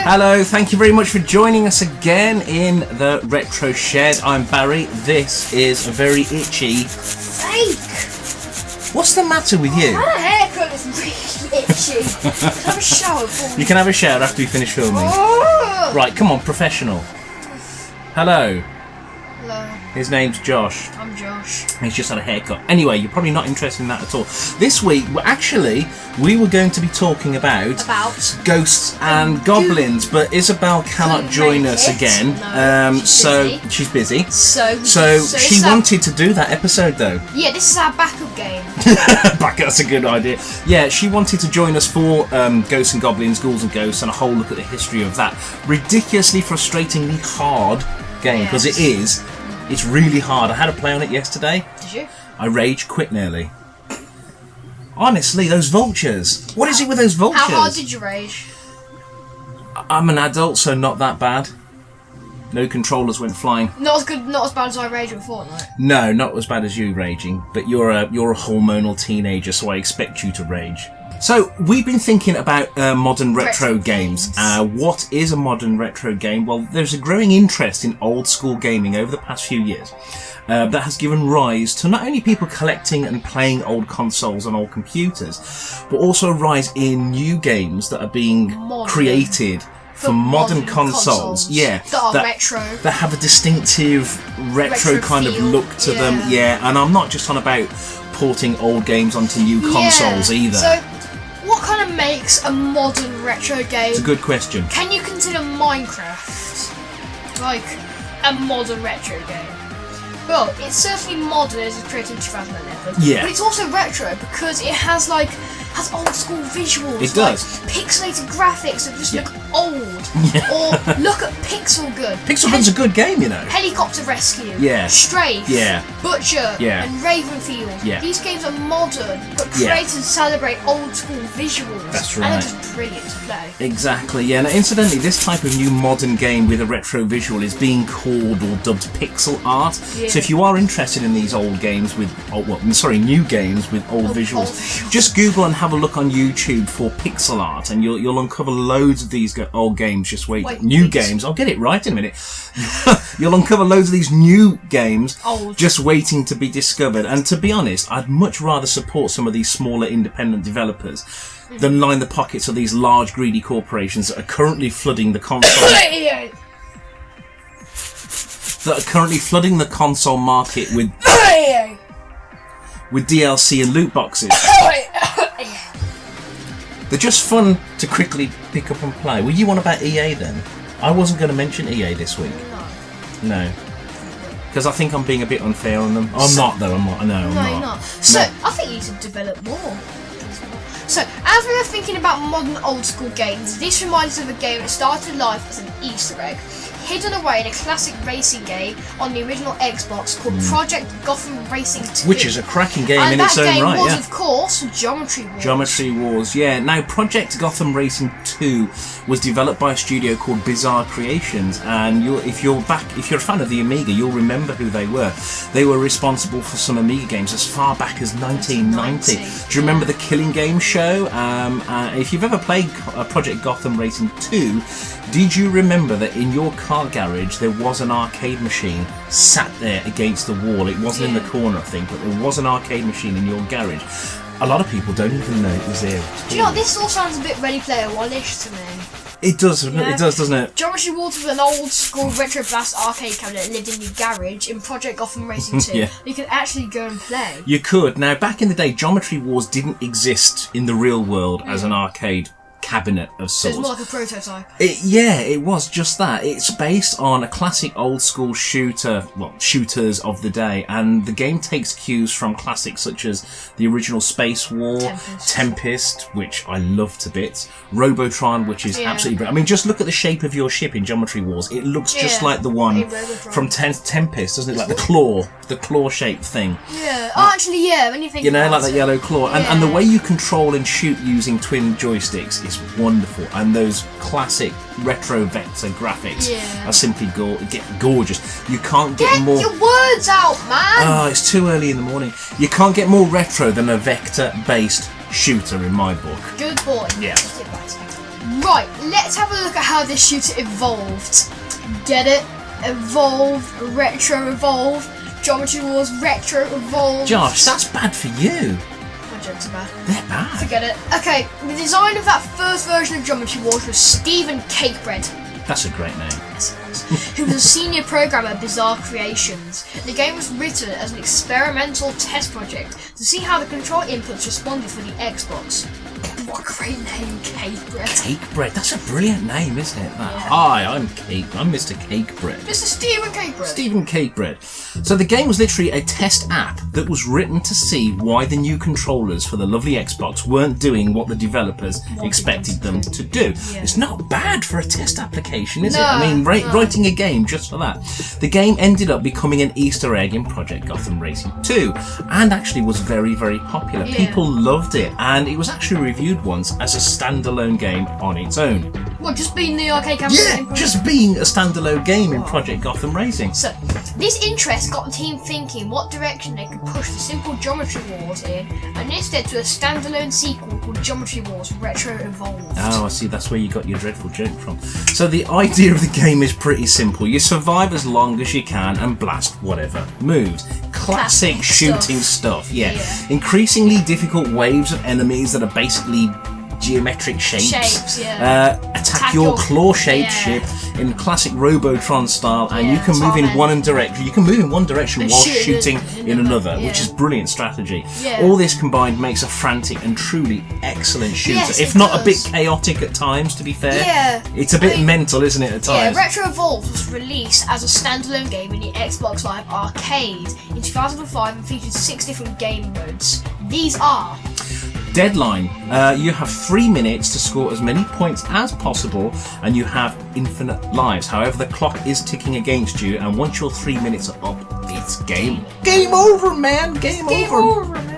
Hello, thank you very much for joining us again in the Retro Shed. I'm Barry. This is a very itchy... Fake! What's the matter with you? My haircut is really itchy. Can I have a shower for me? You can have a shower after we finish filming. Oh. Right, come on, professional. Hello. Hello, His name's Josh. I'm Josh. He's just had a haircut. Anyway, you're probably not interested in that at all. This week, we were going to be talking about ghosts and goblins, but Isabel cannot join us again. No, she's busy. So she wanted to do that episode though. Yeah, this is our backup game. That's a good idea. Yeah, she wanted to join us for Ghosts and Goblins, Ghouls and Ghosts, and a whole look at the history of that ridiculously, frustratingly hard game, because it is. It's really hard. I had a play on it yesterday. Did you? I rage quit nearly. Honestly, those vultures. What is it with those vultures? How hard did you rage? I'm an adult, so not that bad. No controllers went flying. Not as bad as I raged in Fortnite. No, not as bad as you raging. But you're a hormonal teenager, so I expect you to rage. So, we've been thinking about modern retro games. What is a modern retro game? Well, there's a growing interest in old school gaming over the past few years that has given rise to not only people collecting and playing old consoles on old computers, but also a rise in new games that are being created for modern consoles. Yeah, that are retro. That have a distinctive retro kind of look to them. Yeah, and I'm not just on about porting old games onto new consoles either. So, what kind of makes a modern retro game? It's a good question. Can you consider Minecraft like a modern retro game? Well, it's certainly modern as it's created in 2011. Yeah. But it's also retro because it has old school visuals. It does. Pixelated graphics that just look old. Yeah. Or look at Pixel Gun. Pixel Gun's a good game, you know. Helicopter Rescue. Yeah. Strafe. Yeah. Butcher. Yeah. And Ravenfield. Yeah. These games are modern, but created to celebrate old school visuals. That's right. And they're just brilliant to play. Exactly, yeah. Now, incidentally, this type of new modern game with a retro visual is being called or dubbed pixel art. Yeah. So if you are interested in these old games with, new games with old visuals, just Google and have a look on YouTube for pixel art, and you'll uncover loads of these old games. Just new games. I'll get it right in a minute. You'll uncover loads of these new games just waiting to be discovered. And to be honest, I'd much rather support some of these smaller independent developers than line the pockets of these large greedy corporations that are currently flooding the console. That are currently flooding the console market with DLC and loot boxes. They're just fun to quickly pick up and play. Were you on about EA then? I wasn't going to mention EA this week. No. Because I think I'm being a bit unfair on them. I'm not though, I'm not. No, I'm not. You're not. So, I think you should develop more. So, as we were thinking about modern old school games, this reminds us of a game that started life as an Easter egg, hidden away in a classic racing game on the original Xbox called Project Gotham Racing 2. Which is a cracking game in its own right, yeah. And that game was, of course, Geometry Wars. Geometry Wars, yeah. Now, Project Gotham Racing 2 was developed by a studio called Bizarre Creations, and if you're a fan of the Amiga, you'll remember who they were. They were responsible for some Amiga games as far back as 1990. Do you remember the Killing Game show? If you've ever played Project Gotham Racing 2, did you remember that in your car garage there was an arcade machine sat there against the wall? It wasn't in the corner, I think, but there was an arcade machine in your garage. A lot of people don't even know it was there. Do you know, this all sounds a bit Ready Player One-ish to me. It does, it does, doesn't it? Geometry Wars was an old school retro blast arcade cabinet that lived in your garage in Project Gotham Racing 2. Yeah. You could actually go and play. You could. Now, back in the day, Geometry Wars didn't exist in the real world as an arcade cabinet of sorts. So it's more like a prototype. It was just that. It's based on a classic old school shooters of the day, and the game takes cues from classics such as the original Space War, Tempest, which I love to bits, Robotron, which is absolutely brilliant. I mean, just look at the shape of your ship in Geometry Wars. It looks just like the one from Tempest, doesn't it? Like the claw-shaped thing. Yeah. Oh, actually, yeah. When you think like that yellow claw, and the way you control and shoot using twin joysticks is wonderful, and those classic retro vector graphics are simply gorgeous. You can't get more. Get your words out, man! Oh, it's too early in the morning. You can't get more retro than a vector-based shooter in my book. Good boy. Yeah. Right, let's have a look at how this shooter evolved. Get it? Evolved, retro evolved, Geometry Wars retro evolved. Josh, that's bad for you. My jokes are bad. They're bad. Forget it. Okay, the designer of that first version of Geometry Wars was Stephen Cakebread. That's a great name. Who was a senior programmer at Bizarre Creations. The game was written as an experimental test project to see how the control inputs responded for the Xbox. What a great name, Cakebread. Cakebread, that's a brilliant name, isn't it? Yeah. Hi, I'm Mr. Cakebread. Mr. Stephen Cakebread. Stephen Cakebread. So the game was literally a test app that was written to see why the new controllers for the lovely Xbox weren't doing what the developers expected them to do. Yeah. It's not bad for a test application, is No, it? I mean, no. writing a game just for that. The game ended up becoming an Easter egg in Project Gotham Racing 2 and actually was very, very popular. Yeah. People loved it, and it was actually reviewed once as a standalone game on its own. What, just being the arcade camera? Yeah, just being a standalone game in Project Gotham Racing. So, this interest got the team thinking what direction they could push the simple Geometry Wars in, and this led to a standalone sequel called Geometry Wars Retro Evolved. Oh, I see, that's where you got your dreadful joke from. So the idea of the game is pretty simple. You survive as long as you can and blast whatever moves. Classic shooting stuff, yeah. Increasingly difficult waves of enemies that are basically geometric shapes. Attack your claw-shaped ship in classic Robotron style, and you can move in one direction. You can move in one direction while shooting in another, which is brilliant strategy. Yeah. All this combined makes a frantic and truly excellent shooter, Yes, if it not does. a bit chaotic at times. To be fair, Yeah. it's a bit mental, isn't it? At Yeah, times. Retro Evolved was released as a standalone game in the Xbox Live Arcade in 2005 and featured 6 different game modes. These are Deadline. You have 3 minutes to score as many points as possible, and you have infinite lives. However, the clock is ticking against you, and once your 3 minutes are up, it's game over, man. Game over, man.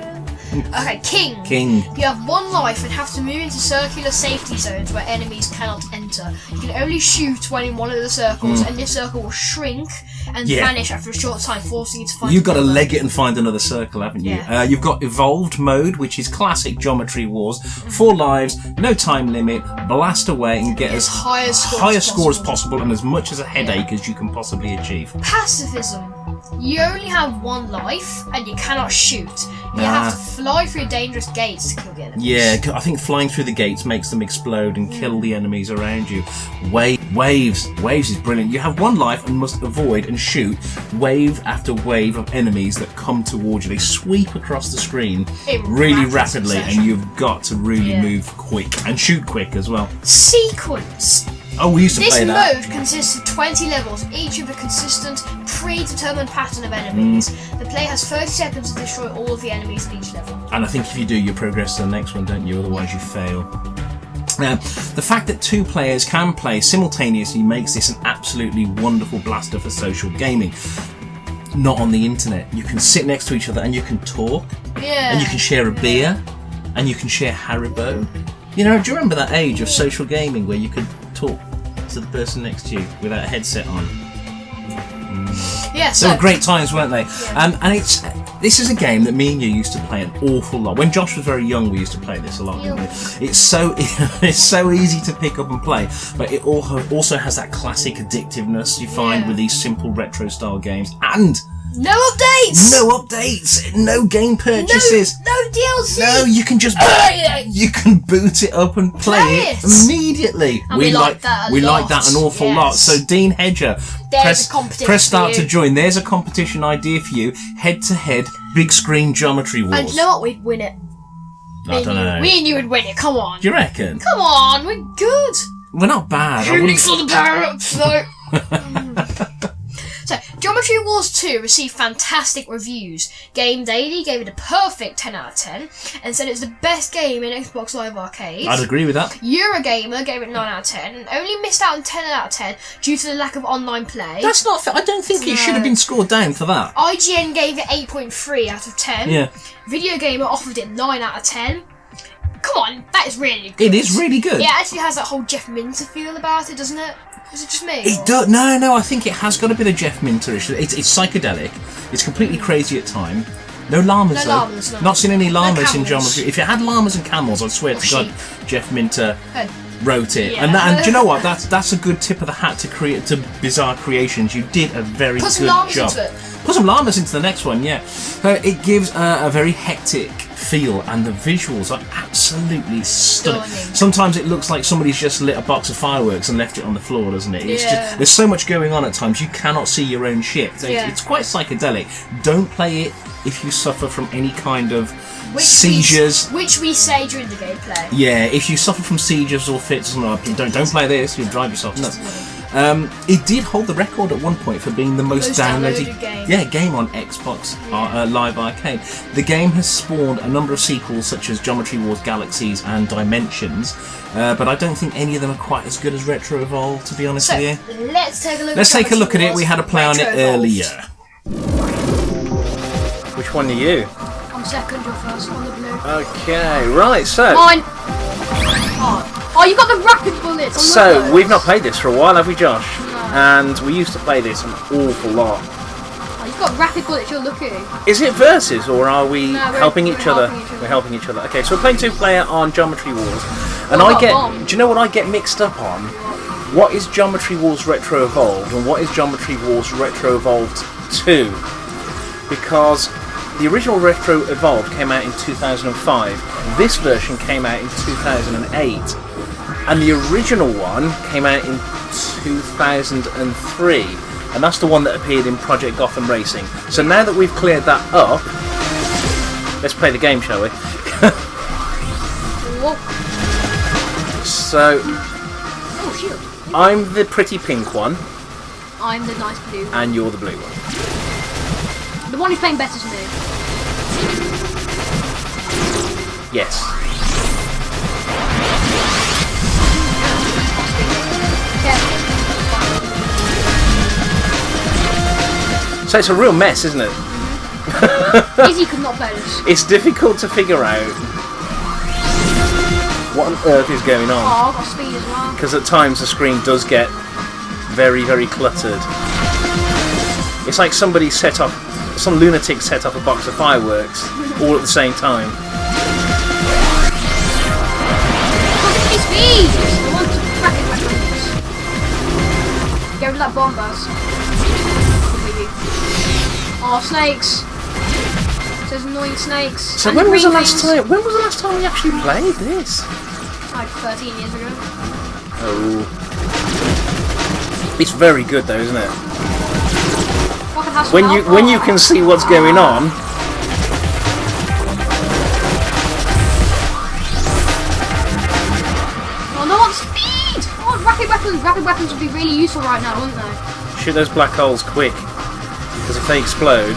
Okay, King. King. You have 1 life and have to move into circular safety zones where enemies cannot enter. You can only shoot when in one of the circles, and this circle will shrink and vanish after a short time, forcing you to find You've got to another. leg it and find another circle, haven't you? Yeah. You've got Evolved Mode, which is classic Geometry Wars. 4 lives, no time limit, blast away and get as high a score as possible and as much as a headache as you can possibly achieve. Pacifism. You only have 1 life and you cannot shoot. You have to fly through dangerous gates to kill the enemies. Yeah, I think flying through the gates makes them explode and kill the enemies around you. Waves is brilliant. You have 1 life and must avoid and shoot wave after wave of enemies that come towards you. They sweep across the screen In really rapid rapidly, succession. and you've got to really move quick and shoot quick as well. Sequence. Oh, we used to This play that. mode consists of 20 levels, each with a consistent, predetermined pattern of enemies. The player has 30 seconds to destroy all of the enemies at each level. And I think if you do, you progress to the next one, don't you? Otherwise you fail. Now, the fact that 2 players can play simultaneously makes this an absolutely wonderful blaster for social gaming. Not on the internet. You can sit next to each other and you can talk, Yeah. and you can share a beer, and you can share Haribo. You know, do you remember that age of social gaming where you could talk to the person next to you without a headset on? Yeah, They so were great times, weren't they? And this is a game that me and you used to play an awful lot. When Josh was very young, we used to play this a lot, didn't we? It's so easy to pick up and play, but it also has that classic addictiveness you find with these simple retro style games. And no updates! no game purchases. No DLC! No, you can just you can boot it up and play it immediately. And we like that a We lot. like that an awful lot. So Dean Hedger, There's a competition press start for to you. join. There's a competition idea for you. Head to head, big screen Geometry Wars. And you know what? We'd win it. I don't know. Me and you would win it. Come on. Do you reckon? Come on, we're good. We're not bad. I Shooting wouldn't- for the power-ups, though. So, Geometry Wars 2 received fantastic reviews. Game Daily gave it a perfect 10 out of 10 and said it's the best game in Xbox Live Arcade. I'd agree with that. Eurogamer gave it 9 out of 10 and only missed out on 10 out of 10 due to the lack of online play. That's not fair. I don't think it should have been scored down for that. IGN gave it 8.3 out of 10. Yeah. Video Gamer offered it 9 out of 10. Come on, that is really good. It is really good. It actually has that whole Jeff Minter feel about it, doesn't it? Is it just me? It does. No, I think it has got a bit of Jeff Minter-ish. It's psychedelic. It's completely crazy at time. No llamas, No though. llamas, no. Not seen any llamas in camels. Geometry. If you had llamas and camels, I'd swear Or to God, sheep. Jeff Minter. Hey, wrote it, Yeah. and do you know what? That's a good tip of the hat to Bizarre Creations. You did a very Put some good llamas job. into it. Put some llamas into the next one, yeah. It gives a very hectic feel, and the visuals are absolutely stunning. Sometimes it looks like somebody's just lit a box of fireworks and left it on the floor, doesn't it? It's just, there's so much going on at times, you cannot see your own shit. It's quite psychedelic. Don't play it if you suffer from any kind of seizures. Which we say during the gameplay. Yeah, if you suffer from seizures or fits or something, don't play this, you'll drive yourself nuts. It did hold the record at one point for being the most downloaded game on Xbox Live Arcade. The game has spawned a number of sequels such as Geometry Wars Galaxies and Dimensions, but I don't think any of them are quite as good as Retro Evolved, to be honest with you. Let's take a look. Let's take a look at it. We had a play on it earlier. Which one are you? I'm second, you're first on the blue. Okay, right, so... Mine! Oh, you got the rapid bullets! So, we've not played this for a while, have we, Josh? No. And we used to play this an awful lot. Oh, you've got rapid bullets, you're lucky. Is it versus, or are we helping each other? helping each other. We're helping each other. Okay, so we're playing 2-player on Geometry Wars. And What I get... about Do you know what I get mixed up on? What is Geometry Wars Retro Evolved, and what is Geometry Wars Retro Evolved 2? Because... the original Retro Evolved came out in 2005. This version came out in 2008. And the original one came out in 2003. And that's the one that appeared in Project Gotham Racing. So now that we've cleared that up, let's play the game, shall we? So, oh, shoot. I'm the pretty pink one. I'm the nice blue one. And you're the blue one. The one who's playing better than me. Yes. So it's a real mess, isn't it? Izzy could not play this. It's difficult to figure out what on earth is going on. Oh, I've got speed as well. Because at times the screen does get very, very cluttered. It's like somebody set off, some lunatic set off a box of fireworks all at the same time. Speed! I want to rapid weapons. Get rid of that bomb buzz. Oh, snakes! Those annoying snakes. So when was the last time? When was the last time we actually played this? Like 13 years ago. Oh, it's very good though, isn't it? When you can see what's going on. Oh, no, I want speed! I want rapid weapons. Rapid weapons would be really useful right now, wouldn't they? Shoot those black holes quick, because if they explode,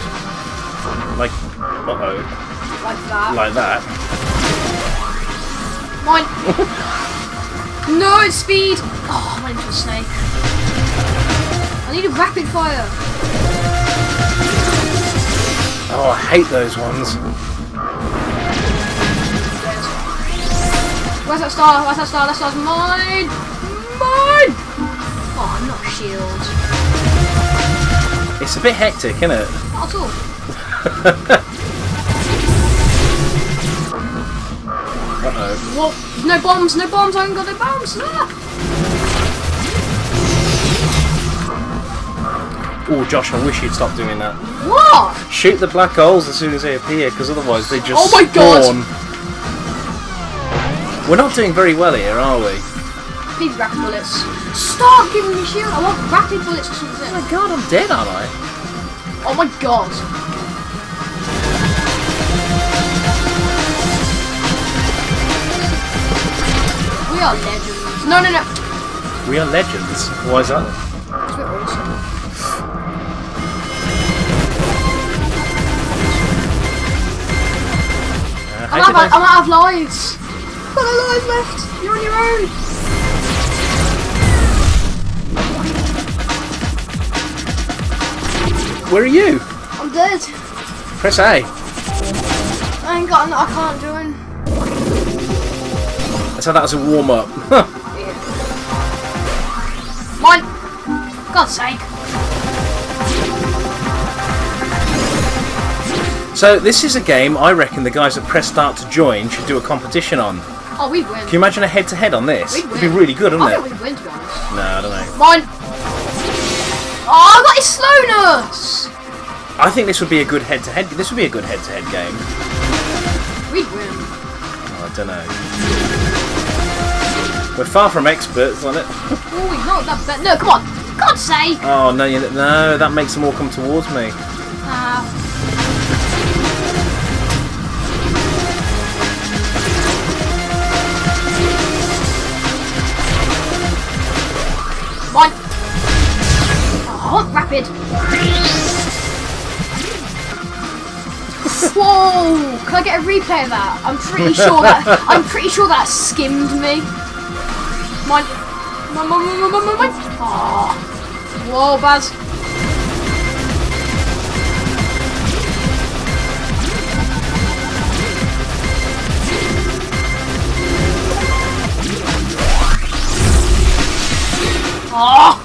like, like that. Mine. No, it's speed. Oh, I went into a snake. I need a rapid fire. Oh, I hate those ones. Where's that star? Where's that star? That star's mine. Mine. Oh, not shield. It's a bit hectic, isn't it? Not at all. Uh-oh. What? No bombs, no bombs, I haven't got no bombs. Ah. Oh, Josh, I wish you'd stop doing that. What? Shoot the black holes as soon as they appear, because otherwise they just Oh my God. We're not doing very well here, are we? Need rapid bullets. Stop giving me shield. I want rapid bullets or something. Oh my God, I'm dead, aren't I? Oh my God. We are legends. No, no, no. We are legends. Why is that? Because we're awesome. I'm out of lives. I've got no lives left. You're on your own. Where are you? I'm dead. Press A. I ain't got. I can't join. So that was a warm up. Mine. God's sake. So this is a game I reckon the guys that press start to join should do a competition on. Oh, we'd win. Can you imagine a head-to-head on this? We'd It'd be really good, wouldn't I it? think we'd win, to be honest. No, I don't know. Mine. Oh, I got his slowness. I think this would be a good head-to-head. This would be a good head-to-head game. We'd win. Oh, I don't know. We're far from experts on it. Oh, we're not that bad. No, come on. For God's sake. Oh no, no, that makes them all come towards me. Mine. Oh, rapid. Whoa! Can I get a replay of that? I'm pretty sure that skimmed me. Mine. Oh. Whoa, Baz. Oh.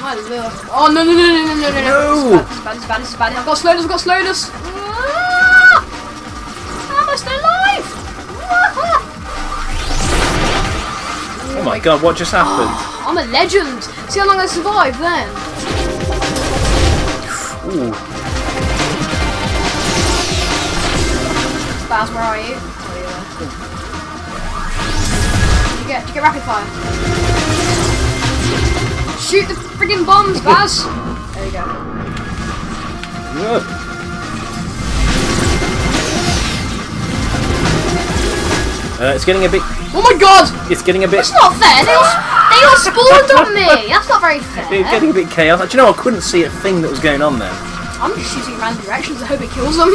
My look. Oh no. No. It's bad. I've got slowness. Ah! Am I still alive? Oh my god, what just happened? I'm a legend. See how long I survived then. Ooh. Baz, where are you? Did you get rapid fire? Shoot the friggin' bombs, Baz! There you go. It's getting a bit. Oh my god! It's getting a bit. That's not fair! They all spawned on me! That's not very fair. It's getting a bit chaotic. Do you know, I couldn't see a thing that was going on then. I'm just shooting in random directions. I hope it kills them.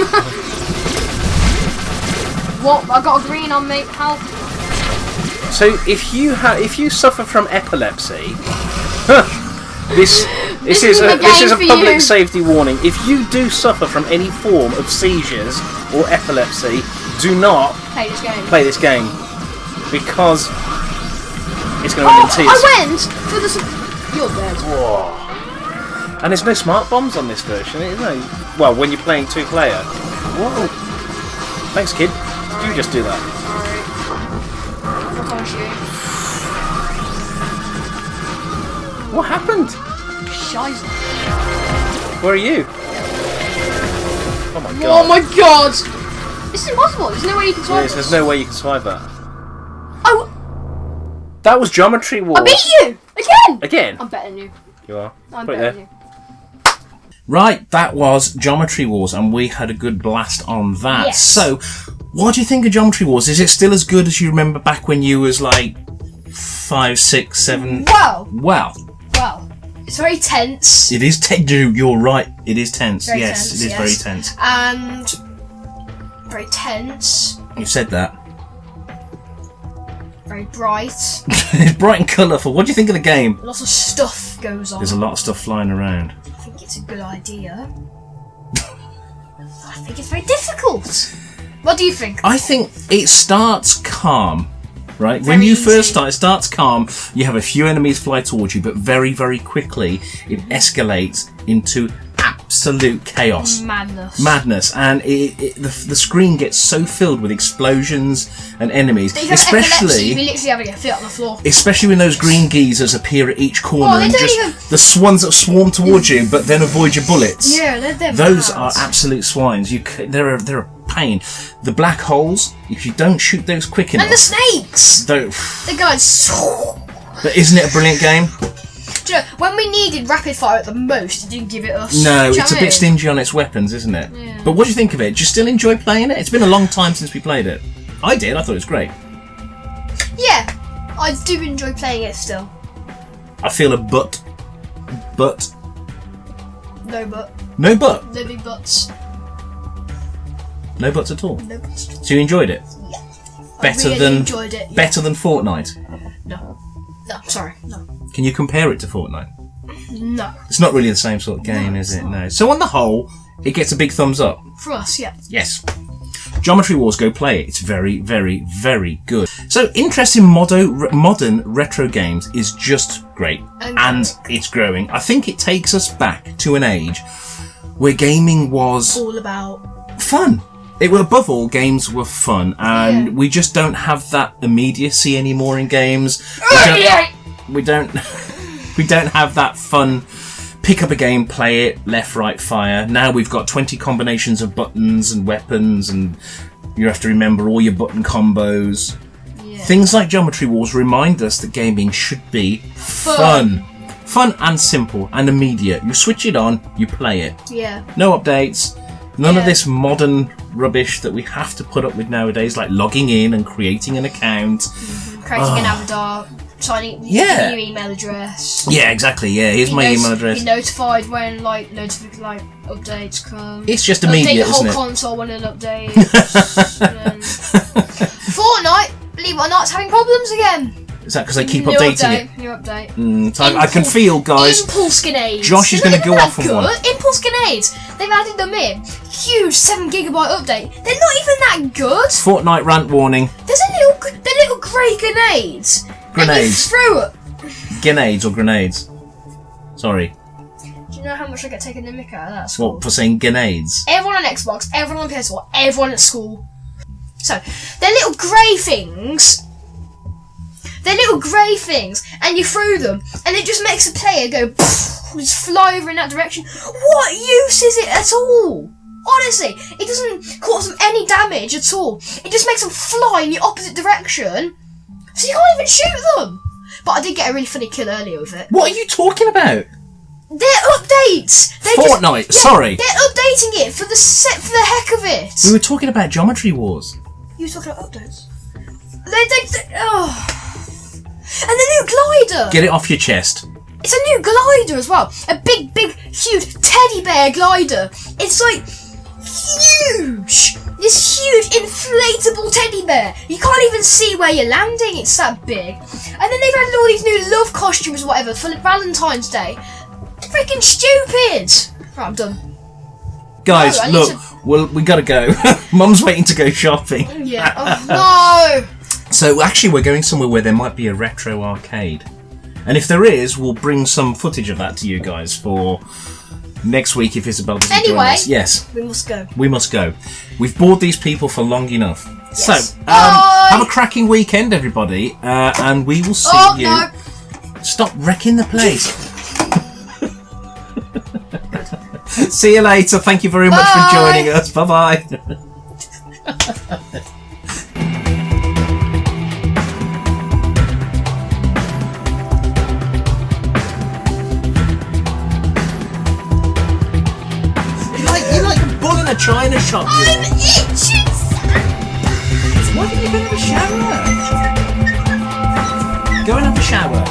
What? I got a green on me. Help. So if you suffer from epilepsy, this is a public safety warning. If you do suffer from any form of seizures or epilepsy, do not play this game because it's going to end in tears. I went for the. You're dead. Whoa. And there's no smart bombs on this version, is there? Well, when you're playing 2-player. Whoa. Thanks, kid. You just do that. What happened? Scheiße. Where are you? Oh my god. Oh my god! This is impossible. There's no way you can survive this. There's no way you can survive that. Oh! That was Geometry Wars. I beat you! Again! Again? I'm better than you. You are. I'm Put it better there. than you. Right, that was Geometry Wars, and we had a good blast on that. Yes. So, what do you think of Geometry Wars? Is it still as good as you remember back when you was like 5, 6, 7? Well, it's very tense. It is tense. You're right. It is tense. Very yes, tense, it is yes. very tense. And very tense. You said that. Very bright. It's bright and colourful. What do you think of the game? Lots of stuff goes on. There's a lot of stuff flying around. I think it's a good idea. I think it's very difficult. What do you think? I think it starts calm, right? Very When you easy. first start, it starts calm. You have a few enemies fly towards you, but very, very quickly it escalates into absolute chaos. Madness. And the screen gets so filled with explosions and enemies. If you have epilepsy, you'll be literally having your feet on the floor. Especially when those green geezers appear at each corner they and don't just even- the ones that swarm towards you, but then avoid your bullets. Yeah, they're Those bad. are absolute swines. They're a pain. The black holes, if you don't shoot those quick enough, And the snakes! the guys. but isn't it a brilliant game? Do you know, when we needed rapid fire at the most, it didn't give it us. No, Do you know it's what a I bit mean? stingy on its weapons, isn't it? Yeah. But what do you think of it? Do you still enjoy playing it? It's been a long time since we played it. I did. I thought it was great. Yeah, I do enjoy playing it still. I feel a but. No but. No but. No big buts. No buts at all. No buts. So you enjoyed it? Yeah. Better I really than enjoyed it. Yeah. better than Fortnite. No. No, sorry. No. Can you compare it to Fortnite? No. It's not really the same sort of game, No, is it's it? not. No. So on the whole, it gets a big thumbs up. For us, yeah. Yes. Geometry Wars, go play it. It's very, very, very good. So, interest in modern retro games is just great. And it's growing. I think it takes us back to an age where gaming was All about fun. above all, games were fun, and we just don't have that immediacy anymore in games. We don't have that fun. Pick up a game, play it, left, right, fire. Now we've got 20 combinations of buttons and weapons, and you have to remember all your button combos. Yeah. Things like Geometry Wars remind us that gaming should be fun. Fun and simple and immediate. You switch it on, you play it. Yeah. No updates. None of this modern rubbish that we have to put up with nowadays, like logging in and creating an account. Creating an avatar. Signing your email address. Yeah, exactly. Yeah, here's my email address. Be notified when updates come. It's just immediate, isn't it? Update the whole console when an update. Fortnite, believe it or not, it's having problems again. Is that because they keep updating it? New update. So I can feel, guys. Impulse grenades. Josh is going to go off on one. Impulse grenades. They've added them in. Huge 7 gigabyte update. They're not even that good. Fortnite rant warning. They're little grey grenades. Grenades. And you threw it. Grenades or grenades? Sorry. Do you know how much I get taken the mick out of that at school? What, for saying grenades? Everyone on Xbox, everyone on PS4, everyone at school. So, they're little grey things. They're little grey things, and you throw them, and it just makes the player go, poof, just fly over in that direction. What use is it at all? Honestly, it doesn't cause them any damage at all. It just makes them fly in the opposite direction. So you can't even shoot them! But I did get a really funny kill earlier with it. What are you talking about? They're updates! Fortnite, sorry! They're updating it for the heck of it! We were talking about Geometry Wars. You were talking about updates? And the new glider! Get it off your chest. It's a new glider as well. A big, huge teddy bear glider. It's like huge! This huge inflatable teddy bear. You can't even see where you're landing. It's that big. And then they've added all these new love costumes or whatever for Valentine's Day. Freaking stupid. Right, I'm done. Guys, look, we gotta go. Mum's waiting to go shopping. Yeah. Oh, no. So actually, we're going somewhere where there might be a retro arcade, and if there is, we'll bring some footage of that to you guys for next week if Isabel doesn't join us. Yes. We must go. We must go. We've bored these people for long enough. Yes. So, have a cracking weekend, everybody, and we will see you. No. Stop wrecking the place. See you later. Thank you very much for joining us. Bye-bye. You're like a bull in a china shop. I'm itching. Why didn't you go and have a shower? Go and have a shower.